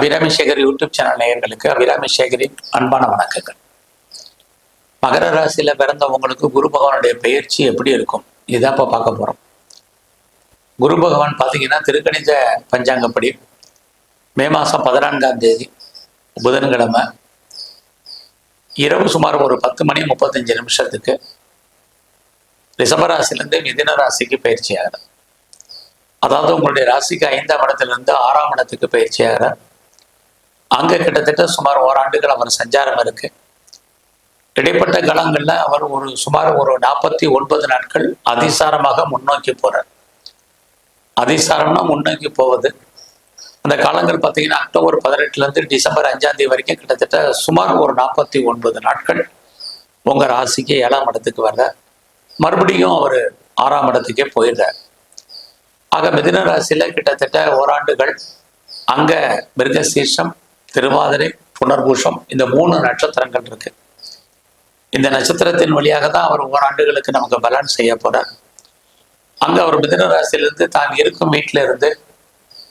Abirami Sekar YouTube channel நேயர்களுக்கு அபிராமி சேகரின் அன்பான வணக்கங்கள். மகர ராசியில பிறந்தவங்களுக்கு குரு பகவானுடைய பயிற்சி எப்படி இருக்கும் இதான் இப்போ பார்க்க போறோம். குரு பகவான் பார்த்தீங்கன்னா திருக்கணித பஞ்சாங்கப்படி மே மாதம் 14ஆம் தேதி புதன்கிழமை இரவு சுமார் ஒரு 10:35 ரிஷபராசிலிருந்து மிதுன ராசிக்கு பயிற்சி ஆகிறார். அதாவது உங்களுடைய ராசிக்கு 5ஆம் இடத்திலிருந்து 6ஆம் இடத்துக்கு பயிற்சி ஆகிறார். அங்கே கிட்டத்தட்ட சுமார் ஓராண்டுகள் அவர் சஞ்சாரம் இருக்கு. இடைப்பட்ட காலங்களில் அவர் சுமார் ஒரு 49 நாட்கள் அதிசாரமாக முன்னோக்கி போறார். அதிசாரம்னா முன்னோக்கி போவது. அந்த காலங்கள் பார்த்தீங்கன்னா அக்டோபர் 18 டிசம்பர் 5 வரைக்கும் கிட்டத்தட்ட சுமார் ஒரு 49 நாட்கள் உங்க ராசிக்கு 7ஆம் இடத்துக்கு வர்றார். மறுபடியும் அவர் 6ஆம் இடத்துக்கே போயிடுறார். ஆக மிதுன ராசியில கிட்டத்தட்ட ஓராண்டுகள் அங்க மிருகசீர்ஷம், திருவாதிரை, புனர்பூஷம் இந்த 3 நட்சத்திரங்கள் இருக்கு. இந்த நட்சத்திரத்தின் வழியாக தான் அவர் ஓராண்டுகளுக்கு நமக்கு பலன் செய்ய போறார். அங்க அவர் மிதுன ராசியிலிருந்து தான் இருக்கும் வீட்டில இருந்து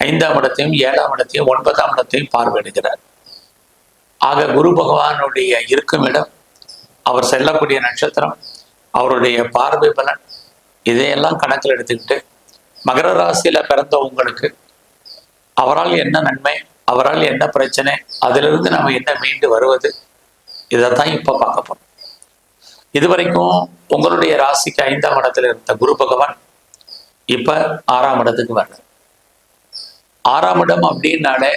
5ஆம் இடத்தையும் 7ஆம் இடத்தையும் 9ஆம் இடத்தையும் பார்வையிடுகிறார். ஆக குரு பகவானுடைய இருக்கும் இடம், அவர் செல்லக்கூடிய நட்சத்திரம், அவருடைய பார்வை பலன் இதையெல்லாம் கணக்கில் எடுத்துக்கிட்டு மகர ராசியில பிறந்த உங்களுக்கு அவரால் என்ன நன்மை, அவரால் என்ன பிரச்சனை, அதிலிருந்து நம்ம என்ன மீண்டு வருவது, இதைத்தான் இப்ப பார்க்க போறோம். இதுவரைக்கும் உங்களுடைய ராசிக்கு 5ஆம் இடத்துல இருந்த குரு பகவான் இப்ப 6ஆம் இடத்துக்கு வர்ற. 6ஆம் இடம் அப்படின்னாலே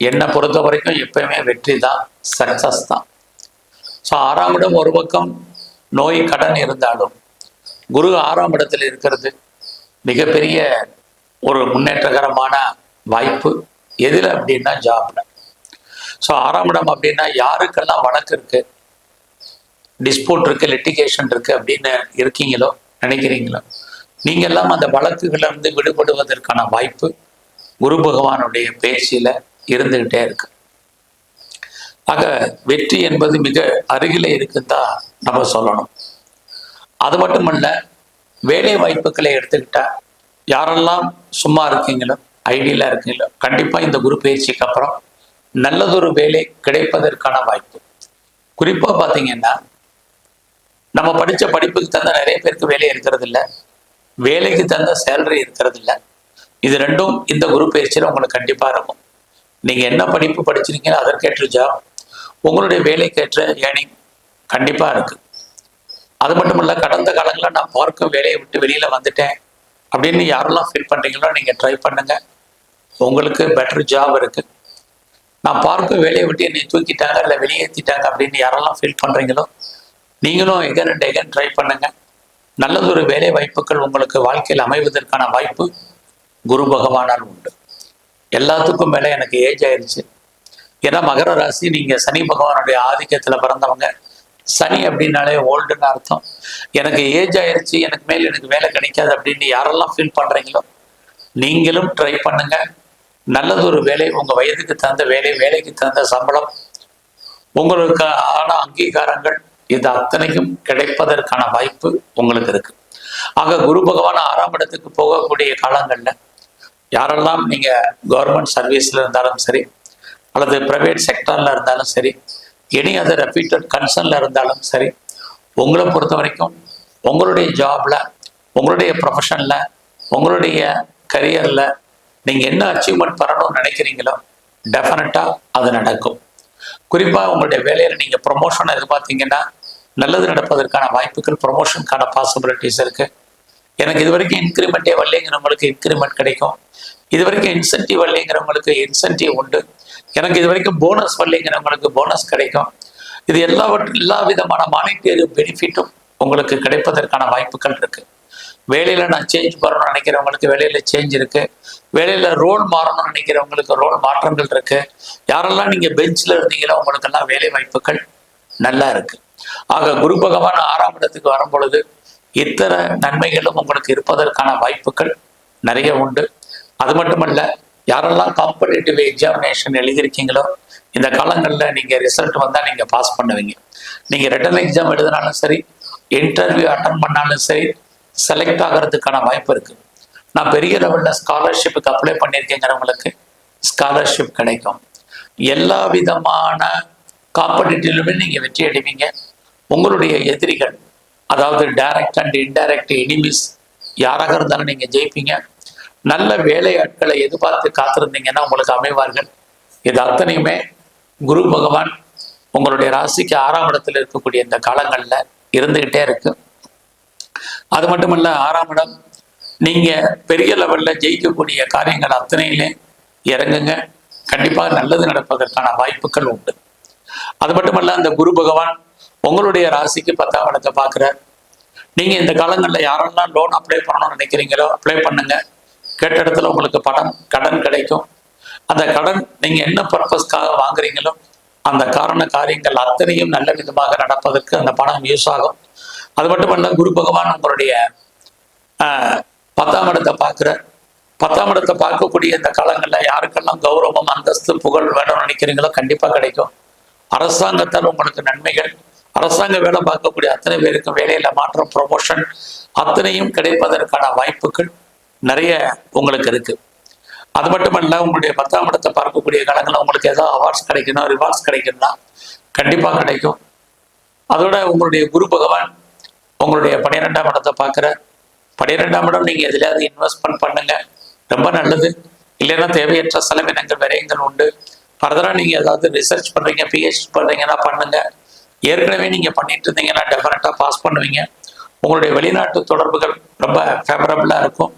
என்னை பொறுத்த வரைக்கும் எப்பயுமே வெற்றி தான், சக்சஸ் தான். ஸோ 6ஆம் இடம் ஒரு பக்கம் நோய் கடன் இருந்தாலும் குரு 6ஆம் இடத்துல இருக்கிறது மிகப்பெரிய ஒரு முன்னேற்றகரமான வாய்ப்பு. எதில் அப்படின்னா ஜாப்ல. ஸோ 6ஆம் இடம் அப்படின்னா யாருக்கெல்லாம் வழக்கு இருக்கு, டிஸ்பியூட் இருக்கு, லிட்டிகேஷன் இருக்கு அப்படின்னு இருக்கீங்களோ நினைக்கிறீங்களோ நீங்க எல்லாம் அந்த வழக்குகளை இருந்து விடுபடுவதற்கான வாய்ப்பு குரு பகவானுடைய பேச்சில இருந்துகிட்டே இருக்கு. ஆக வெற்றி என்பது மிக அருகில இருக்குன்னு தான் நம்ம சொல்லணும். அது மட்டுமல்ல, வேலை வாய்ப்புகளை எடுத்துக்கிட்டா யாரெல்லாம் சும்மா இருக்கீங்களோ, ஐடியில இருக்கீங்களோ, கண்டிப்பா இந்த குரு பயிற்சிக்கு அப்புறம் நல்லதொரு வேலை கிடைப்பதற்கான வாய்ப்பு. குறிப்பா பாத்தீங்கன்னா நம்ம படிச்ச படிப்புக்கு தந்த நிறைய பேருக்கு வேலை இருக்கிறது இல்லை, வேலைக்கு தந்த சேலரி இருக்கிறது இல்லை. இது ரெண்டும் இந்த குரு பயிற்சியில உங்களுக்கு கண்டிப்பா இருக்கும். நீங்க என்ன படிப்பு படிச்சிருக்கீங்களோ அதற்கேற்ற ஜாப், உங்களுடைய வேலைக்கேற்ற ஏர்னிங் கண்டிப்பா இருக்கு. அது மட்டும் இல்ல, கடந்த காலங்களில் நான் பார்க்கும் வேலையை விட்டு வெளியில வந்துட்டேன் அப்படின்னு யாரெல்லாம் ஃபீல் பண்றீங்களோ நீங்க ட்ரை பண்ணுங்க, உங்களுக்கு பெட்டர் ஜாப் இருக்கு. நான் பார்க்கும் வேலையை விட்டு என்னை தூக்கிட்டாங்க இல்லை வெளியேற்றிட்டாங்க அப்படின்னு யாரெல்லாம் ஃபீல் பண்றீங்களோ நீங்களும் எகன் அண்ட் எகன் ட்ரை பண்ணுங்க. நல்லதொரு வேலை வாய்ப்புகள் உங்களுக்கு வாழ்க்கையில் அமைவதற்கான வாய்ப்பு குரு பகவானால் உண்டு. எல்லாத்துக்கும் மேலே எனக்கு ஏஜ் ஆயிடுச்சு. ஏன்னா மகர ராசி, நீங்க சனி பகவானுடைய ஆதிக்கத்துல பிறந்தவங்க. சனி அப்படின்னாலே ஓல்டுன்னு அர்த்தம். எனக்கு ஏஜ் ஆயிடுச்சு, எனக்கு மேல் எனக்கு வேலை கிடைக்காது அப்படின்னு யாரெல்லாம் ஃபீல் பண்றீங்களோ நீங்களும் ட்ரை பண்ணுங்க. நல்லதொரு வேலை, உங்க வயதுக்கு தகுந்த வேலை, வேலைக்கு தகுந்த சம்பளம், உங்களுக்கு ஆன அங்கீகாரங்கள், இது அத்தனையும் கிடைப்பதற்கான வாய்ப்பு உங்களுக்கு இருக்கு. ஆக குரு பகவான் 6ஆம் இடத்துக்கு போகக்கூடிய காலங்கள்ல யாரெல்லாம் நீங்க கவர்மெண்ட் சர்வீஸ்ல இருந்தாலும் சரி, அல்லது பிரைவேட் செக்டர்ல இருந்தாலும் சரி, எனி அதர் ரெப்யூட்டட் கன்சர்ன்ல இருந்தாலும் சரி, உங்களை பொறுத்த வரைக்கும் உங்களுடைய ஜாப்ல, உங்களுடைய ப்ரொஃபஷன்ல, உங்களுடைய கரியர்ல நீங்க என்ன அச்சீவ்மெண்ட் பண்ணணும்னு நினைக்கிறீங்களோ டெஃபினட்டா அது நடக்கும். குறிப்பா உங்களுடைய வேலையில நீங்க ப்ரொமோஷன் எதிர்பார்த்தீங்கன்னா நல்லது நடப்பதற்கான வாய்ப்புகள், ப்ரொமோஷனுக்கான பாசிபிலிட்டிஸ் இருக்கு. எனக்கு இது வரைக்கும் இன்க்ரிமெண்ட்டே வரலைங்கிறவங்களுக்கு இன்க்ரிமெண்ட் கிடைக்கும். இது வரைக்கும் இன்சென்டிவ் வரலைங்கிறவங்களுக்கு இன்சென்டிவ் உண்டு. எனக்கு இது வரைக்கும் போனஸ் வரலைங்கிறவங்களுக்கு போனஸ் கிடைக்கும். இது எல்லா விதமான மானிட்டரி பெனிஃபிட்டும் உங்களுக்கு கிடைப்பதற்கான வாய்ப்புகள் இருக்கு. வேலையில நான் சேஞ்ச் பண்ணணும்னு நினைக்கிறவங்களுக்கு வேலையில சேஞ்ச் இருக்கு. வேலையில ரோல் மாறணும்னு நினைக்கிறவங்களுக்கு ரோல் மாற்றங்கள் இருக்கு. யாரெல்லாம் நீங்க பெஞ்ச்ல இருந்தீங்களோ உங்களுக்கெல்லாம் வேலை வாய்ப்புகள் நல்லா இருக்கு. ஆக குரு பகவான் 6ஆம் இடத்துக்கு வரும் பொழுது இத்தனை நன்மைகளும் உங்களுக்கு இருப்பதற்கான வாய்ப்புகள் நிறைய உண்டு. அது மட்டுமல்ல, யாரெல்லாம் காம்படிட்டிவ் எக்ஸாமினேஷன் எழுதியிருக்கீங்களோ இந்த காலங்களில் நீங்க ரிசல்ட் வந்தா நீங்க பாஸ் பண்ணுவீங்க. நீங்க ரிட்டன் எக்ஸாம் எழுதினாலும் சரி, இன்டர்வியூ அட்டன் பண்ணாலும் சரி, செலக்ட் ஆகிறதுக்கான வாய்ப்பு இருக்கு. நான் பெரிய லெவல்ல ஸ்காலர்ஷிப்புக்கு அப்ளை பண்ணியிருக்கேங்கிறவங்களுக்கு ஸ்காலர்ஷிப் கிடைக்கும். எல்லா விதமான காம்படிட்டிவ்லுமே நீங்க வெற்றி அடைவீங்க. உங்களுடைய எதிரிகள், அதாவது டைரக்ட் அண்ட் இன்டைரக்ட் எனிமிஸ் யாராக இருந்தாலும் நீங்க ஜெயிப்பீங்க. நல்ல வேலையாட்களை எதிர்பார்த்து காத்திருந்தீங்கன்னா உங்களுக்கு அமைவார்கள். இது அத்தனையுமே குரு பகவான் உங்களுடைய ராசிக்கு 6ஆம் இடத்துல இருக்கக்கூடிய இந்த காலங்கள்ல இருந்துகிட்டே இருக்கு. அது மட்டுமல்ல, 6ஆம் இடம் நீங்க பெரிய லெவல்ல ஜெயிக்கக்கூடிய காரியங்கள் அத்தனையிலே இறங்குங்க. கண்டிப்பாக நல்லது நடப்பதற்கான வாய்ப்புகள் உண்டு. அது மட்டுமல்ல, அந்த குரு பகவான் உங்களுடைய ராசிக்கு 10ஆம் இடத்தை பார்க்கிறார். நீங்க இந்த காலங்களில் யாரெல்லாம் லோன் அப்ளை பண்ணணும்னு நினைக்கிறீங்களோ அப்ளை பண்ணுங்க. கேட்ட இடத்துல உங்களுக்கு கடன் கிடைக்கும். அந்த கடன் நீங்க என்ன பர்பஸ்க்காக வாங்குறீங்களோ அந்த காரியங்கள் அத்தனையும் நல்ல விதமாக நடப்பதற்கு அந்த பணம் யூஸ் ஆகும். அது மட்டுமல்ல, குரு பகவான் உங்களுடைய 10ஆம் இடத்தை பார்க்கிறார். 10ஆம் இடத்தை பார்க்கக்கூடிய இந்த காலங்களில் யாருக்கெல்லாம் கௌரவம், அந்தஸ்து, புகழ் வேணும்னு நினைக்கிறீங்களோ கண்டிப்பா கிடைக்கும். அரசாங்கத்தால் உங்களுக்கு நன்மைகள், அரசாங்க வேலை பார்க்கக்கூடிய அத்தனை பேருக்கும் வேலையில மாற்றம், ப்ரொமோஷன் அத்தனையும் கிடைப்பதற்கான வாய்ப்புகள் நிறைய உங்களுக்கு இருக்கு. அது மட்டுமல்ல, உங்களுடைய 10ஆம் இடத்தை பார்க்கக்கூடிய காலங்களில் உங்களுக்கு ஏதாவது அவார்ட்ஸ் கிடைக்கணும், ரிவார்ட்ஸ் கிடைக்கணும்னா கண்டிப்பா கிடைக்கும். அதோட உங்களுடைய குரு பகவான் உங்களுடைய 12ஆம் இடத்தை பார்க்குற 12ஆம் இடம் நீங்க எதுலையாவது இன்வெஸ்ட்மெண்ட் பண்ணுங்க, ரொம்ப நல்லது. இல்லைன்னா தேவையற்ற செலவினங்கள், விரயங்கள் உண்டு. ஃபர்தரா நீங்க ஏதாவது ரிசர்ச் பண்றீங்க, பிஹெச்டி பண்றீங்கன்னா பண்ணுங்க. ஏற்கனவே நீங்க பண்ணிட்டு இருந்தீங்கன்னா டெஃபினட்டா பாஸ் பண்ணுவீங்க. உங்களுடைய வெளிநாட்டு தொடர்புகள் ரொம்ப ஃபேவரபிளா இருக்கும்.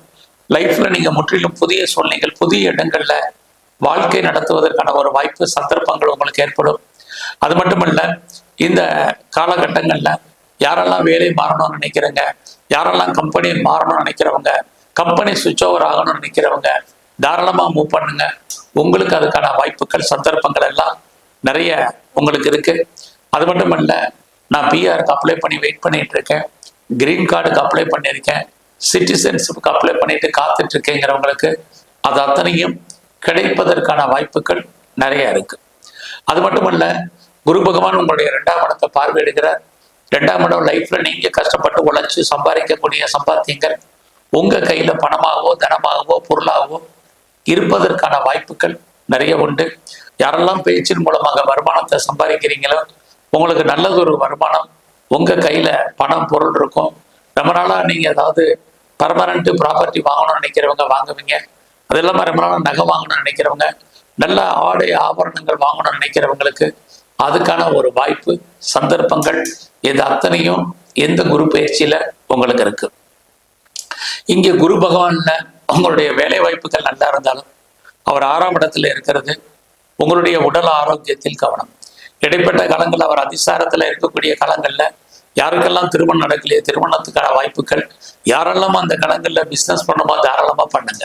லைஃப்ல நீங்க முற்றிலும் புதிய சூழ்நிலைகள், புதிய இடங்கள்ல வாழ்க்கை நடத்துவதற்கான ஒரு வாய்ப்பு, சந்தர்ப்பங்கள் உங்களுக்கு ஏற்படும். அது மட்டுமல்ல, இந்த காலகட்டங்கள்ல யாரெல்லாம் வேலை மாறணும்னு நினைக்கிறவங்க, யாரெல்லாம் கம்பெனி மாறணும்னு நினைக்கிறவங்க, கம்பெனி சுவிட்ச் ஓவர் ஆகணும்னு நினைக்கிறவங்க தாராளமா மூவ் பண்ணுங்க. உங்களுக்கு அதுக்கான வாய்ப்புகள், சந்தர்ப்பங்கள் எல்லாம் நிறைய உங்களுக்கு இருக்கு. அது மட்டுமல்ல, நான் பிஆருக்கு அப்ளை பண்ணி வெயிட் பண்ணிட்டு இருக்கேன், கிரீன் கார்டுக்கு அப்ளை பண்ணியிருக்கேன், சிட்டிசன்ஷிப்புக்கு அப்ளை பண்ணிட்டு காத்துட்டு இருக்கேங்கிறவங்களுக்கு அது அத்தனையும் கிடைப்பதற்கான வாய்ப்புகள் நிறைய இருக்கு. அது மட்டுமல்ல, குரு பகவான் உங்களுடைய 2ஆம் இடத்தை பார்வையிடுகிறார். 2ஆம் இடம் லைஃப்ல நீங்க கஷ்டப்பட்டு உழைச்சு சம்பாதிக்கக்கூடிய சம்பாத்தியங்கள் உங்க கையில பணமாகவோ, தனமாகவோ, பொருளாகவோ இருப்பதற்கான வாய்ப்புகள் நிறைய உண்டு. யாரெல்லாம் பேச்சின் மூலமாக வருமானத்தை சம்பாதிக்கிறீங்களோ உங்களுக்கு நல்லது ஒரு வருமானம் உங்க கையில பணம், பொருள் இருக்கும். ரொம்ப நாளா நீங்க ஏதாவது பர்மனண்ட் ப்ராப்பர்ட்டி வாங்கணும்னு நினைக்கிறவங்க வாங்குவீங்க. அது இல்லாமல் ரொம்ப நாளா நகை வாங்கணும்னு நினைக்கிறவங்க, நல்ல ஆடை ஆபரணங்கள் வாங்கணும்னு நினைக்கிறவங்களுக்கு அதுக்கான ஒரு வாய்ப்பு, சந்தர்ப்பங்கள் இது அத்தனையும் எந்த குரு பயிற்சியில உங்களுக்கு இருக்கு. இங்கே குரு பகவான்ல உங்களுடைய வேலை வாய்ப்புகள் நல்லா இருந்தாலும் அவர் 6ஆம் இடத்துல இருக்கிறது உங்களுடைய உடல் ஆரோக்கியத்தில் கவனம். இடைப்பட்ட காலங்கள் அவர் அதிசாரத்துல இருக்கக்கூடிய காலங்கள்ல யாருக்கெல்லாம் திருமணம் நடக்கலையே திருமணத்துக்கான வாய்ப்புகள், யாரெல்லாம் அந்த காலங்கள்ல பிசினஸ் பண்ணுமோ தாராளமா பண்ணுங்க.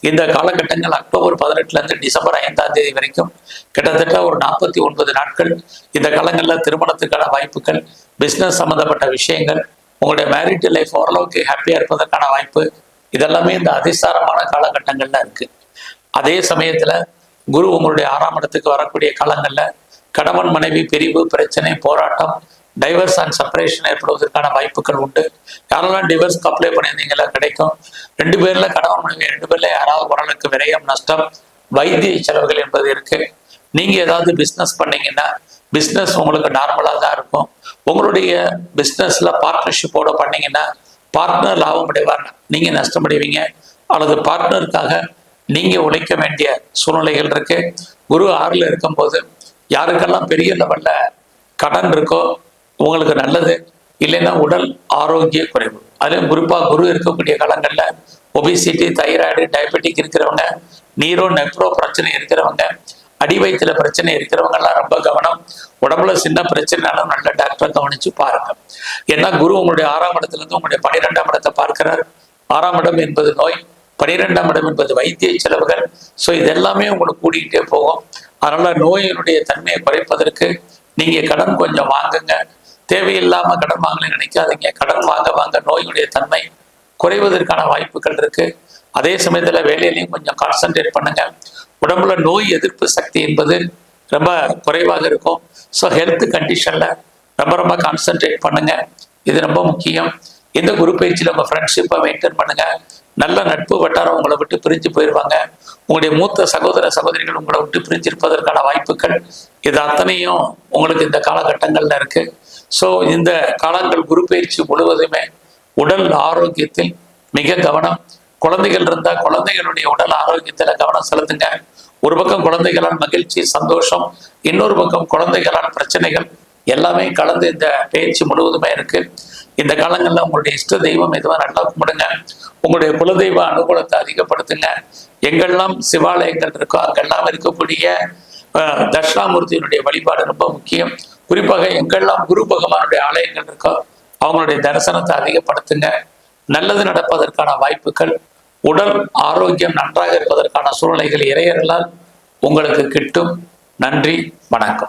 இந்த காலகட்டங்கள் அக்டோபர் 18 இருந்து டிசம்பர் 5ஆம் தேதி வரைக்கும் கிட்டத்தட்ட ஒரு 49 நாட்கள் இந்த காலங்களில் திருமணத்துக்கான வாய்ப்புகள், பிஸ்னஸ் சம்மந்தப்பட்ட விஷயங்கள், உங்களுடைய மேரிட் லைஃப் ஓரளவுக்கு ஹாப்பியாக இருப்பதற்கான வாய்ப்பு, இதெல்லாமே இந்த அதிசாரமான காலகட்டங்கள்ல இருக்கு. அதே சமயத்துல குரு உங்களுடைய 6ஆம் இடத்துக்கு வரக்கூடிய காலங்கள்ல கணவன் மனைவி பிரிவு, பிரச்சனை, போராட்டம், டைவர்ஸ் அண்ட் செப்பரேஷன் ஏற்படுவதற்கான வாய்ப்புகள் உண்டு. யாரெல்லாம் டிவர்ஸ்க்கு அப்ளை பண்ணியிருந்தீங்களா கிடைக்கும். 2 பேர்ல கணவன் மனைவி 2 பேர்ல யாராவது ஓரளவுக்கு விரயம், நஷ்டம், வைத்திய செலவுகள் என்பது இருக்கு. நீங்க ஏதாவது பிஸ்னஸ் பண்ணீங்கன்னா பிஸ்னஸ் உங்களுக்கு நார்மலாக தான் இருக்கும். உங்களுடைய பிஸ்னஸ்ல பார்ட்னர்ஷிப்போட பண்ணீங்கன்னா பார்ட்னர் லாபம் அடைவார், நீங்க நஷ்டமடைவீங்க. அல்லது பார்ட்னருக்காக நீங்க உழைக்க வேண்டிய சூழ்நிலைகள் இருக்கு. குரு 6ல் இருக்கும்போது யாருக்கெல்லாம் பெரிய லெவல்ல கடன் இருக்கோ உங்களுக்கு நல்லது. இல்லைன்னா உடல் ஆரோக்கிய குறைவு, அதுலயும் குறிப்பா குரு இருக்கக்கூடிய காலங்கள்ல ஒபிசிட்டி, தைராய்டு, டயபெட்டிக் இருக்கிறவங்க, நீரோ நெப்ரோ பிரச்சனை இருக்கிறவங்க, அடி வயிற்றுல பிரச்சனை இருக்கிறவங்க எல்லாம் ரொம்ப கவனம். உடம்புல சின்ன பிரச்சனைனாலும் நல்ல டாக்டரை கவனிச்சு பாருங்க. ஏன்னா குரு உங்களுடைய 6ஆம் இடத்துல இருந்து உங்களுடைய 12ஆம் இடத்தை பார்க்கிறார். 6ஆம் இடம் என்பது நோய், 12ஆம் இடம் என்பது வைத்திய செலவுகள். ஸோ இதெல்லாமே உங்களுக்கு கூடிக்கிட்டே போகும். அதனால நோயினுடைய தன்மையை குறைப்பதற்கு நீங்க கடன் கொஞ்சம் வாங்குங்க. தேவையில்லாம கடன் வாங்கலன்னு நினைக்காதீங்க. கடன் வாங்க வாங்க நோயினுடைய தன்மை குறைவதற்கான வாய்ப்புகள் இருக்கு. அதே சமயத்துல வேலையிலையும் கொஞ்சம் கான்சென்ட்ரேட் பண்ணுங்க. உடம்புல நோய் எதிர்ப்பு சக்தி என்பது ரொம்ப குறைவாக இருக்கும். ஸோ ஹெல்த் கண்டிஷன்ல ரொம்ப ரொம்ப கான்சென்ட்ரேட் பண்ணுங்க, இது ரொம்ப முக்கியம். இந்த குரு பயிற்சியில் உங்க ஃப்ரெண்ட்ஷிப்பை மெயின்டைன் பண்ணுங்க. நல்ல நட்பு வட்டாரம் உங்களை விட்டு பிரிஞ்சு போயிடுவாங்க. உங்களுடைய மூத்த சகோதர சகோதரிகள் உங்களை விட்டு பிரிஞ்சிருப்பதற்கான வாய்ப்புகள் இது அத்தனையும் உங்களுக்கு இந்த காலகட்டங்கள்ல இருக்கு. ஸோ இந்த காலங்கள் குரு பயிற்சி முழுவதுமே உடல் ஆரோக்கியத்தில் மிக கவனம். குழந்தைகள் இருந்தால் குழந்தைகளுடைய உடல் ஆரோக்கியத்துல கவனம் செலுத்துங்க. ஒரு பக்கம் குழந்தைகளால் மகிழ்ச்சி சந்தோஷம், இன்னொரு பக்கம் குழந்தைகளால் பிரச்சனைகள் எல்லாமே கலந்து இந்த பயிற்சி முழுவதுமே இருக்கு. இந்த காலங்களில் உங்களுடைய இஷ்ட தெய்வம் எதுவாக நல்லா கும்பிடுங்க. உங்களுடைய குலதெய்வ அனுகூலத்தை அதிகப்படுத்துங்க. எங்கெல்லாம் சிவாலயங்கள் இருக்கோ அங்கெல்லாம் இருக்கக்கூடிய தட்சிணாமூர்த்தியினுடைய வழிபாடு ரொம்ப முக்கியம். குறிப்பாக எங்கெல்லாம் குரு பகவானுடைய ஆலயங்கள் இருக்கோ அவங்களுடைய தரிசனத்தை அதிகப்படுத்துங்க. நல்லது நடப்பதற்கான வாய்ப்புகள், உடல் ஆரோக்கியம் நன்றாக இருப்பதற்கான சூழ்நிலைகள் இறையர்களால் உங்களுக்கு கிட்டும். நன்றி, வணக்கம்.